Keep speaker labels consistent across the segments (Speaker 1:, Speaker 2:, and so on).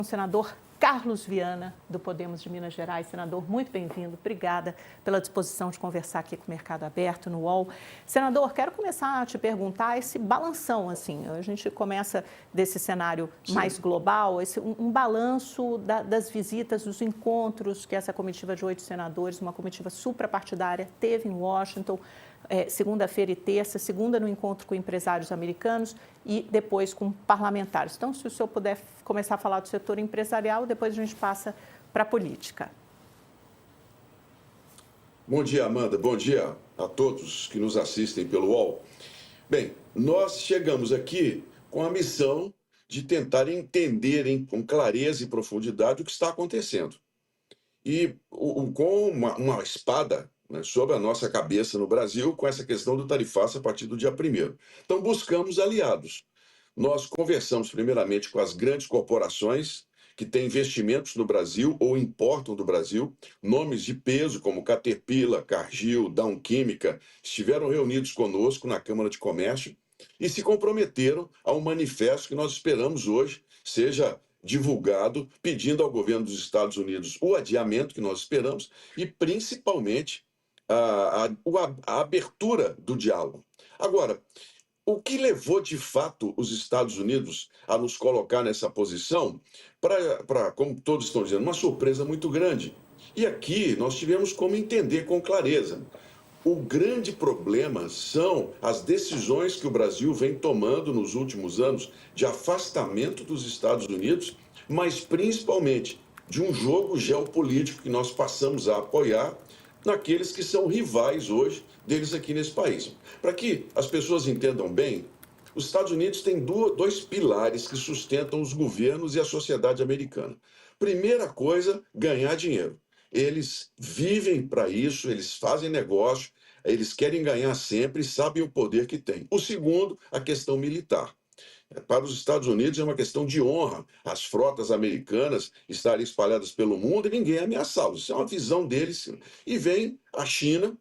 Speaker 1: o senador Carlos Viana, do Podemos de Minas Gerais. Senador, muito bem-vindo. Obrigada pela disposição de conversar aqui com o Mercado Aberto, no UOL. Senador, quero começar a te perguntar esse balanção, assim. A gente começa desse cenário mais global, um balanço das visitas, dos encontros que essa comitiva de 8 senadores, uma comitiva suprapartidária, teve em Washington, segunda-feira e terça, segunda no encontro com empresários americanos e depois com parlamentares. Então, se o senhor puder começar a falar do setor empresarial, depois a gente passa para a política.
Speaker 2: Bom dia, Amanda. Bom dia a todos que nos assistem pelo UOL. Bem, nós chegamos aqui com a missão de tentar entender com clareza e profundidade o que está acontecendo. E com uma espada, né, sobre a nossa cabeça no Brasil, com essa questão do tarifaço a partir do dia 1º. Então, buscamos aliados. Nós conversamos primeiramente com as grandes corporações que têm investimentos no Brasil ou importam do Brasil. Nomes de peso como Caterpillar, Cargill, Dow Química estiveram reunidos conosco na Câmara de Comércio e se comprometeram a um manifesto que nós esperamos hoje seja divulgado, pedindo ao governo dos Estados Unidos o adiamento que nós esperamos e, principalmente, a abertura do diálogo. Agora, o que levou, de fato, os Estados Unidos a nos colocar nessa posição, como todos estão dizendo, uma surpresa muito grande. E aqui nós tivemos como entender com clareza. O grande problema são as decisões que o Brasil vem tomando nos últimos anos de afastamento dos Estados Unidos, mas principalmente de um jogo geopolítico que nós passamos a apoiar naqueles que são rivais hoje deles aqui nesse país. Para que as pessoas entendam bem, os Estados Unidos têm dois pilares que sustentam os governos e a sociedade americana. Primeira coisa, ganhar dinheiro. Eles vivem para isso, eles fazem negócio, eles querem ganhar sempre e sabem o poder que têm. O segundo, a questão militar. Para os Estados Unidos é uma questão de honra as frotas americanas estarem espalhadas pelo mundo e ninguém ameaçá-los. Isso é uma visão deles. E vem a China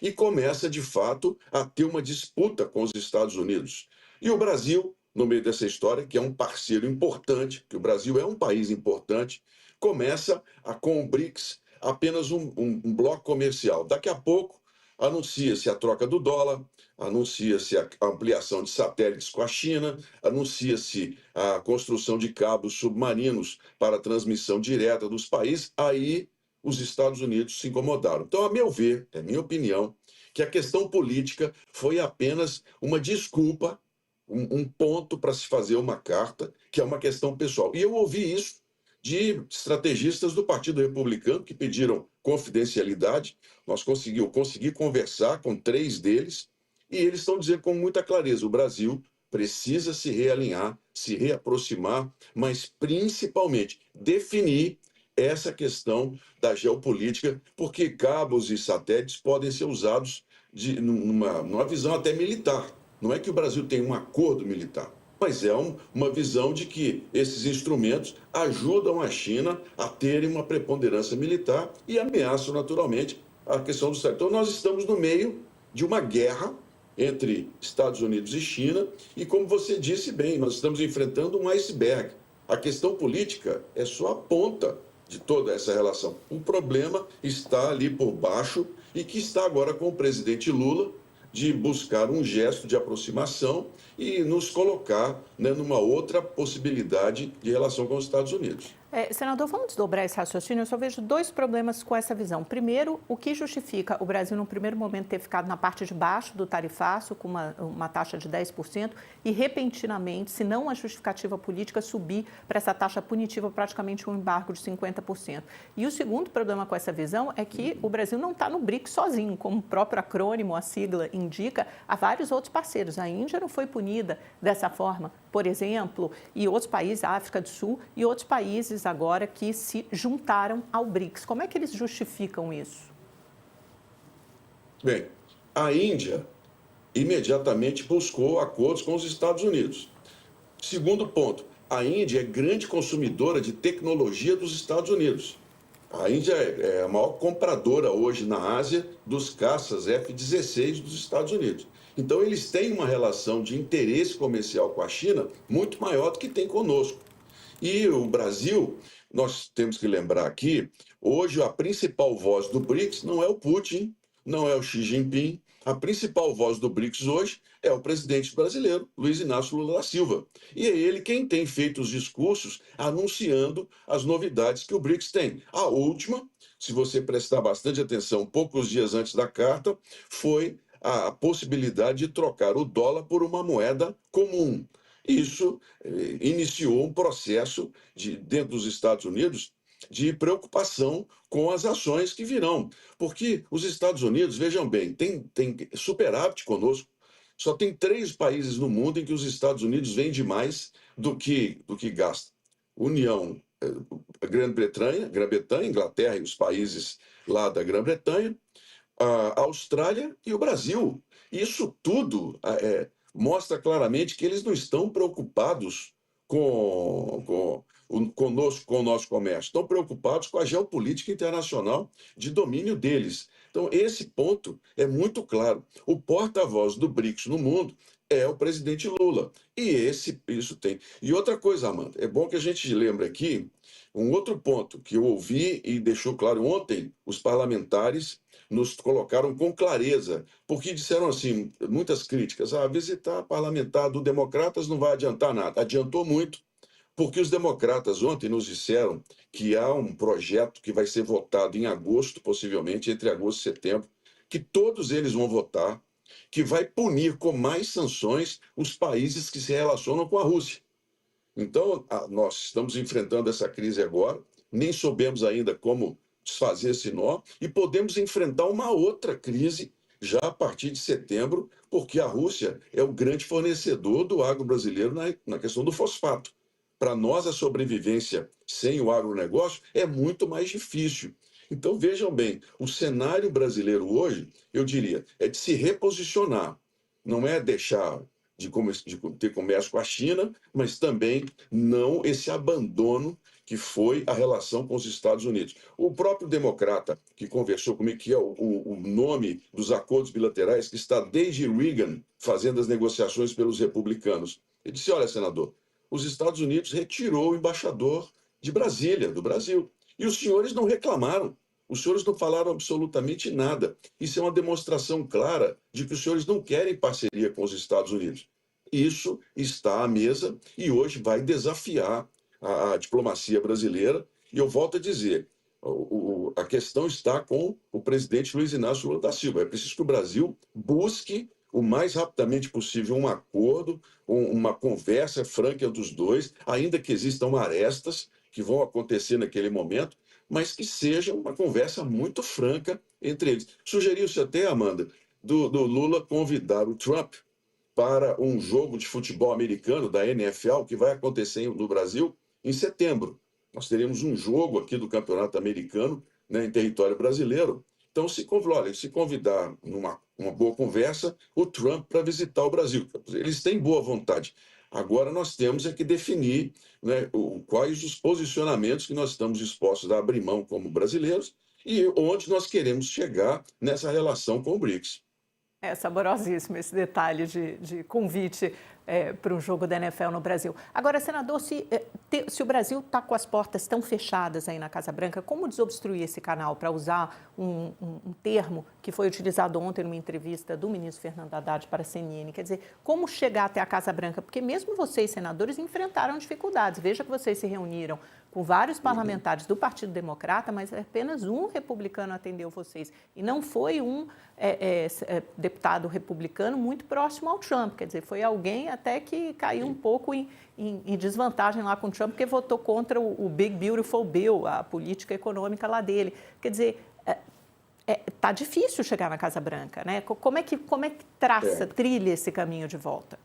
Speaker 2: e começa, de fato, a ter uma disputa com os Estados Unidos. E o Brasil, no meio dessa história, que é um parceiro importante, que o Brasil é um país importante, começa com o BRICS apenas um bloco comercial. Daqui a pouco, anuncia-se a troca do dólar, anuncia-se a ampliação de satélites com a China, anuncia-se a construção de cabos submarinos para transmissão direta dos países. Aí os Estados Unidos se incomodaram. Então, a meu ver, é minha opinião, que a questão política foi apenas uma desculpa, um ponto para se fazer uma carta, que é uma questão pessoal. E eu ouvi isso de estrategistas do Partido Republicano que pediram confidencialidade. Eu consegui conversar com 3 deles e eles estão dizendo com muita clareza: o Brasil precisa se realinhar, se reaproximar, mas principalmente definir essa questão da geopolítica, porque cabos e satélites podem ser usados numa visão até militar. Não é que o Brasil tem um acordo militar, mas é uma visão de que esses instrumentos ajudam a China a terem uma preponderância militar e ameaçam, naturalmente, a questão do satélite. Então, nós estamos no meio de uma guerra entre Estados Unidos e China e, como você disse bem, nós estamos enfrentando um iceberg. A questão política é só a ponta de toda essa relação. O problema está ali por baixo e que está agora com o presidente Lula, de buscar um gesto de aproximação e nos colocar, né, numa outra possibilidade de relação com os Estados Unidos.
Speaker 1: Senador, vamos desdobrar esse raciocínio. Eu só vejo 2 problemas com essa visão. Primeiro, o que justifica o Brasil, no primeiro momento, ter ficado na parte de baixo do tarifaço, com uma taxa de 10%, e, repentinamente, se não a justificativa política, subir para essa taxa punitiva, praticamente um embargo de 50%. E o segundo problema com essa visão é que o Brasil não está no BRICS sozinho, como o próprio acrônimo, a sigla, indica, há vários outros parceiros. A Índia não foi punida dessa forma, por exemplo, e outros países, a África do Sul, e outros países agora que se juntaram ao BRICS. Como é que eles justificam isso?
Speaker 2: Bem, a Índia imediatamente buscou acordos com os Estados Unidos. Segundo ponto, a Índia é grande consumidora de tecnologia dos Estados Unidos. A Índia é a maior compradora hoje na Ásia dos caças F-16 dos Estados Unidos. Então, eles têm uma relação de interesse comercial com a China muito maior do que tem conosco. E o Brasil, nós temos que lembrar aqui, hoje a principal voz do BRICS não é o Putin, não é o Xi Jinping. A principal voz do BRICS hoje é o presidente brasileiro, Luiz Inácio Lula da Silva. E é ele quem tem feito os discursos anunciando as novidades que o BRICS tem. A última, se você prestar bastante atenção, poucos dias antes da carta, foi a possibilidade de trocar o dólar por uma moeda comum. Isso iniciou um processo dentro dos Estados Unidos de preocupação com as ações que virão. Porque os Estados Unidos, vejam bem, tem superávit conosco. Só tem 3 países no mundo em que os Estados Unidos vendem mais do que gasta. União, Grã-Bretanha, Inglaterra e os países lá da Grã-Bretanha, a Austrália e o Brasil. Isso tudo mostra claramente que eles não estão preocupados conosco, com o nosso comércio, estão preocupados com a geopolítica internacional de domínio deles. Então, esse ponto é muito claro. O porta-voz do BRICS no mundo é o presidente Lula. E isso tem. E outra coisa, Amanda, é bom que a gente lembre aqui um outro ponto que eu ouvi e deixou claro ontem, os parlamentares nos colocaram com clareza, porque disseram assim, muitas críticas, visitar parlamentar do Democratas não vai adiantar nada. Adiantou muito, porque os democratas ontem nos disseram que há um projeto que vai ser votado em agosto, possivelmente, entre agosto e setembro, que todos eles vão votar, que vai punir com mais sanções os países que se relacionam com a Rússia. Então, nós estamos enfrentando essa crise agora, nem soubemos ainda como desfazer esse nó, e podemos enfrentar uma outra crise já a partir de setembro, porque a Rússia é o grande fornecedor do agro brasileiro na questão do fosfato. Para nós, a sobrevivência sem o agronegócio é muito mais difícil. Então, vejam bem, o cenário brasileiro hoje, eu diria, é de se reposicionar, não é deixar de ter comércio com a China, mas também não esse abandono que foi a relação com os Estados Unidos. O próprio democrata que conversou comigo, que é o nome dos acordos bilaterais, que está desde Reagan fazendo as negociações pelos republicanos, ele disse, olha, senador, os Estados Unidos retirou o embaixador de Brasília, do Brasil, e os senhores não reclamaram. Os senhores não falaram absolutamente nada. Isso é uma demonstração clara de que os senhores não querem parceria com os Estados Unidos. Isso está à mesa e hoje vai desafiar a diplomacia brasileira. E eu volto a dizer, a questão está com o presidente Luiz Inácio Lula da Silva. É preciso que o Brasil busque o mais rapidamente possível um acordo, uma conversa franca entre os dois, ainda que existam arestas que vão acontecer naquele momento, mas que seja uma conversa muito franca entre eles. Sugeriu-se até, Amanda, do Lula convidar o Trump para um jogo de futebol americano da NFL que vai acontecer no Brasil em setembro. Nós teremos um jogo aqui do Campeonato Americano, né, em território brasileiro. Então, se convidar numa uma boa conversa o Trump para visitar o Brasil. Eles têm boa vontade. Agora nós temos que definir, né, quais os posicionamentos que nós estamos dispostos a abrir mão como brasileiros e onde nós queremos chegar nessa relação com o BRICS.
Speaker 1: É saborosíssimo esse detalhe de convite para um jogo da NFL no Brasil. Agora, senador, se o Brasil está com as portas tão fechadas aí na Casa Branca, como desobstruir esse canal, para usar um termo que foi utilizado ontem numa entrevista do ministro Fernando Haddad para a CNN? Quer dizer, como chegar até a Casa Branca? Porque mesmo vocês, senadores, enfrentaram dificuldades. Veja que vocês se reuniram com vários parlamentares do Partido Democrata, mas apenas um republicano atendeu vocês. E não foi um deputado republicano muito próximo ao Trump. Quer dizer, foi alguém até que caiu um pouco em desvantagem lá com o Trump, porque votou contra o Big Beautiful Bill, a política econômica lá dele. Quer dizer, tá difícil chegar na Casa Branca, né? Como é que trilha esse caminho de volta?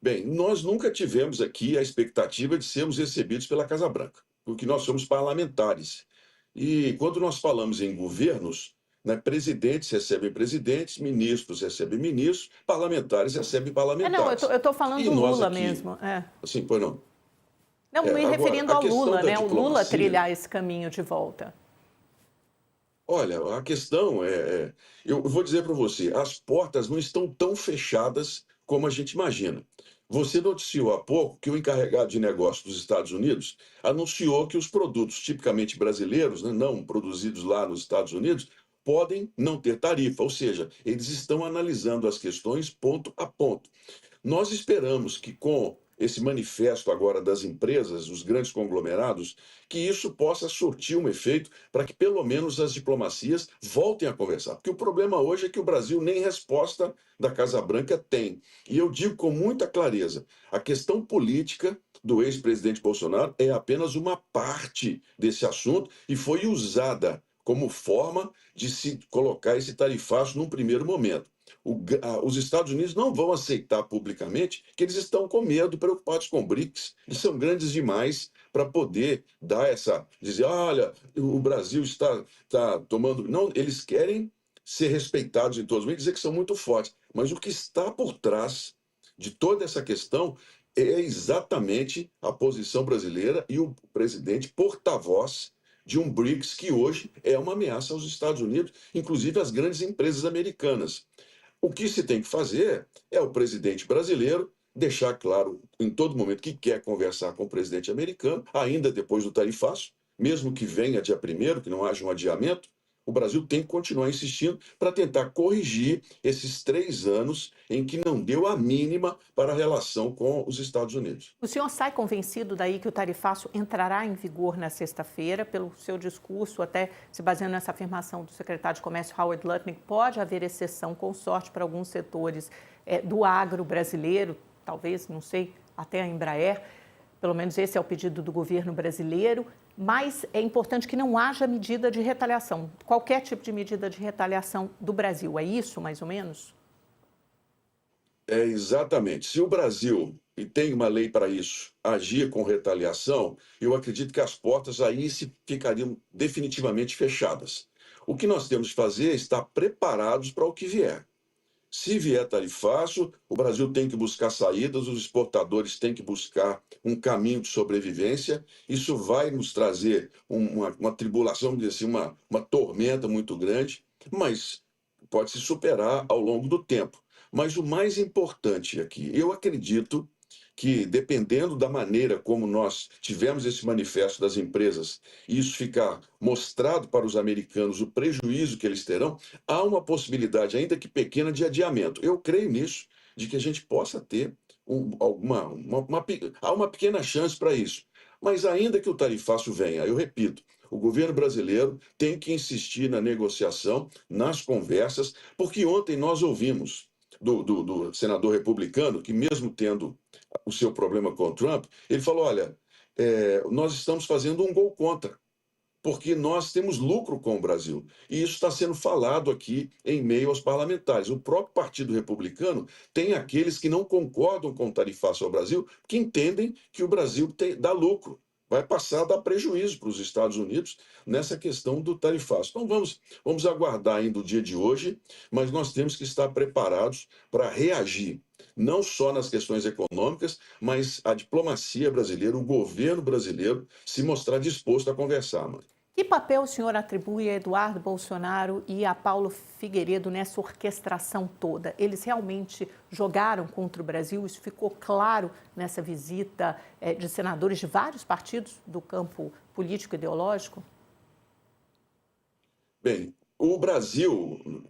Speaker 2: Bem, nós nunca tivemos aqui a expectativa de sermos recebidos pela Casa Branca, porque nós somos parlamentares. E quando nós falamos em governos, né, presidentes recebem presidentes, ministros recebem ministros, parlamentares recebem parlamentares.
Speaker 1: Não, eu estou falando do Lula
Speaker 2: aqui,
Speaker 1: mesmo.
Speaker 2: Assim, pois não.
Speaker 1: Não, me referindo ao Lula, né? O Lula
Speaker 2: diplomacia,
Speaker 1: trilhar esse caminho de volta.
Speaker 2: Olha, a questão eu vou dizer para você, as portas não estão tão fechadas como a gente imagina. Você noticiou há pouco que o encarregado de negócios dos Estados Unidos anunciou que os produtos tipicamente brasileiros, né, não produzidos lá nos Estados Unidos, podem não ter tarifa, ou seja, eles estão analisando as questões ponto a ponto. Nós esperamos que com esse manifesto agora das empresas, dos grandes conglomerados, que isso possa surtir um efeito para que pelo menos as diplomacias voltem a conversar. Porque o problema hoje é que o Brasil nem resposta da Casa Branca tem. E eu digo com muita clareza, a questão política do ex-presidente Bolsonaro é apenas uma parte desse assunto e foi usada como forma de se colocar esse tarifaço num primeiro momento. Os Estados Unidos não vão aceitar publicamente que eles estão com medo, preocupados com o BRICS. Eles são grandes demais para poder dar essa. Dizer, olha, o Brasil está tomando. Não, eles querem ser respeitados em todos os meios, dizer que são muito fortes. Mas o que está por trás de toda essa questão é exatamente a posição brasileira e o presidente porta-voz de um BRICS que hoje é uma ameaça aos Estados Unidos, inclusive às grandes empresas americanas. O que se tem que fazer é o presidente brasileiro deixar claro em todo momento que quer conversar com o presidente americano, ainda depois do tarifaço, mesmo que venha dia 1º, que não haja um adiamento, o Brasil tem que continuar insistindo para tentar corrigir esses 3 anos em que não deu a mínima para a relação com os Estados Unidos.
Speaker 1: O senhor sai convencido daí que o tarifaço entrará em vigor na sexta-feira, pelo seu discurso, até se baseando nessa afirmação do secretário de Comércio Howard Lutnick, pode haver exceção com sorte para alguns setores do agro brasileiro, talvez, não sei, até a Embraer, pelo menos esse é o pedido do governo brasileiro, mas é importante que não haja medida de retaliação, qualquer tipo de medida de retaliação do Brasil, é isso mais ou menos?
Speaker 2: É exatamente. Se o Brasil, e tem uma lei para isso, agir com retaliação, eu acredito que as portas aí se ficariam definitivamente fechadas. O que nós temos que fazer é estar preparados para o que vier. Se vier tarifaço, o Brasil tem que buscar saídas, os exportadores têm que buscar um caminho de sobrevivência. Isso vai nos trazer uma tribulação, vamos dizer assim, uma tormenta muito grande, mas pode se superar ao longo do tempo. Mas o mais importante aqui, eu acredito que, dependendo da maneira como nós tivemos esse manifesto das empresas, e isso ficar mostrado para os americanos o prejuízo que eles terão, há uma possibilidade, ainda que pequena, de adiamento. Eu creio nisso, de que a gente possa ter há uma pequena chance para isso. Mas ainda que o tarifaço venha, eu repito, o governo brasileiro tem que insistir na negociação, nas conversas, porque ontem nós ouvimos do senador republicano, que mesmo tendo o seu problema com o Trump, ele falou, olha, nós estamos fazendo um gol contra, porque nós temos lucro com o Brasil. E isso está sendo falado aqui em meio aos parlamentares. O próprio Partido Republicano tem aqueles que não concordam com o tarifaço ao Brasil, que entendem que o Brasil dá lucro, vai passar a dar prejuízo para os Estados Unidos nessa questão do tarifaço. Então vamos aguardar ainda o dia de hoje, mas nós temos que estar preparados para reagir, não só nas questões econômicas, mas a diplomacia brasileira, o governo brasileiro, se mostrar disposto a conversar, mano.
Speaker 1: Que papel o senhor atribui a Eduardo Bolsonaro e a Paulo Figueiredo nessa orquestração toda? Eles realmente jogaram contra o Brasil? Isso ficou claro nessa visita de senadores de vários partidos do campo político-ideológico?
Speaker 2: Bem, o Brasil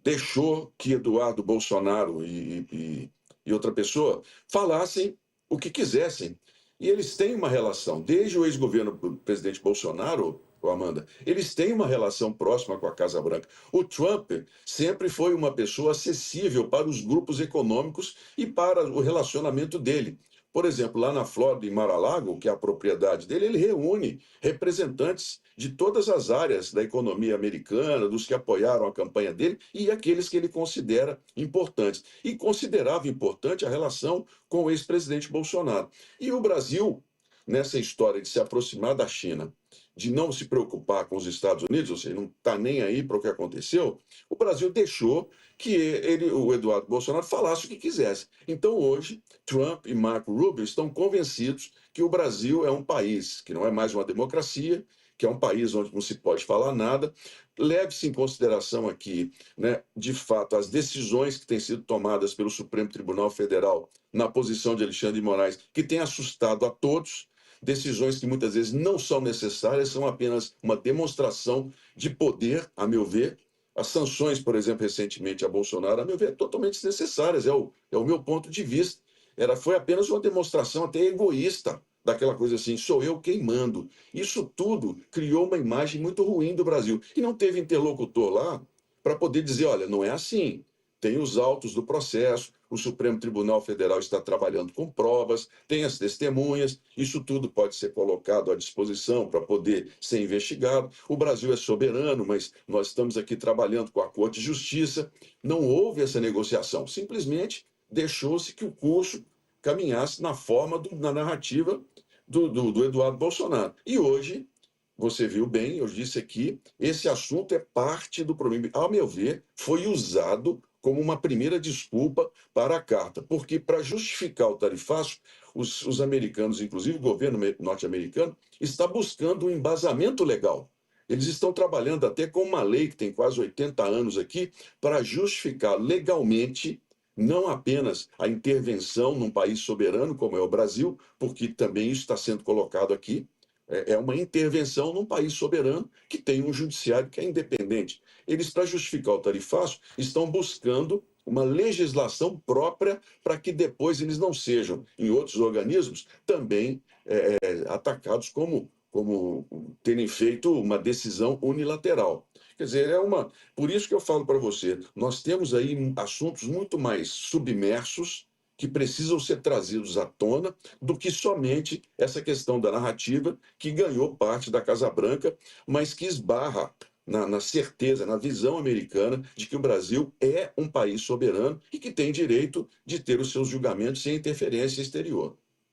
Speaker 2: deixou que Eduardo Bolsonaro e outra pessoa falassem o que quisessem. E eles têm uma relação, desde o ex-governo do presidente Bolsonaro, Amanda, eles têm uma relação próxima com a Casa Branca. O Trump sempre foi uma pessoa acessível para os grupos econômicos e para o relacionamento dele. Por exemplo, lá na Flórida, em Mar-a-Lago, que é a propriedade dele, ele reúne representantes de todas as áreas da economia americana, dos que apoiaram a campanha dele e aqueles que ele considera importantes. E considerava importante a relação com o ex-presidente Bolsonaro. E o Brasil, nessa história de se aproximar da China, de não se preocupar com os Estados Unidos, ou seja, não está nem aí para o que aconteceu, o Brasil deixou que o Eduardo Bolsonaro falasse o que quisesse. Então, hoje, Trump e Marco Rubio estão convencidos que o Brasil é um país que não é mais uma democracia, que é um país onde não se pode falar nada. Leve-se em consideração aqui, né, de fato, as decisões que têm sido tomadas pelo Supremo Tribunal Federal na posição de Alexandre de Moraes, que tem assustado a todos, decisões que muitas vezes não são necessárias, são apenas uma demonstração de poder, a meu ver. As sanções, por exemplo, recentemente a Bolsonaro, a meu ver, totalmente desnecessárias, é o meu ponto de vista. Foi apenas uma demonstração até egoísta, daquela coisa assim, sou eu quem mando. Isso tudo criou uma imagem muito ruim do Brasil. E não teve interlocutor lá para poder dizer, olha, não é assim. Tem os autos do processo, o Supremo Tribunal Federal está trabalhando com provas, tem as testemunhas, isso tudo pode ser colocado à disposição para poder ser investigado. O Brasil é soberano, mas nós estamos aqui trabalhando com a Corte de Justiça. Não houve essa negociação, simplesmente deixou-se que o curso caminhasse na forma, na narrativa do Eduardo Bolsonaro. E hoje, você viu bem, eu disse aqui, esse assunto é parte do problema. Ao meu ver, foi usado como uma primeira desculpa para a carta, porque para justificar o tarifaço, os americanos, inclusive o governo norte-americano, está buscando um embasamento legal. Eles estão trabalhando até com uma lei que tem quase 80 anos aqui, para justificar legalmente não apenas a intervenção num país soberano, como é o Brasil, porque também isso está sendo colocado aqui, é uma intervenção num país soberano que tem um judiciário que é independente. Eles, para justificar o tarifaço, estão buscando uma legislação própria para que depois eles não sejam, em outros organismos, também atacados como terem feito uma decisão unilateral. Quer dizer, por isso que eu falo para você, nós temos aí assuntos muito mais submersos que precisam ser trazidos à tona do que somente essa questão da narrativa que ganhou parte da Casa Branca, mas que esbarra na certeza, na visão americana de que o Brasil é um país soberano e que tem direito de ter os seus julgamentos sem interferência exterior.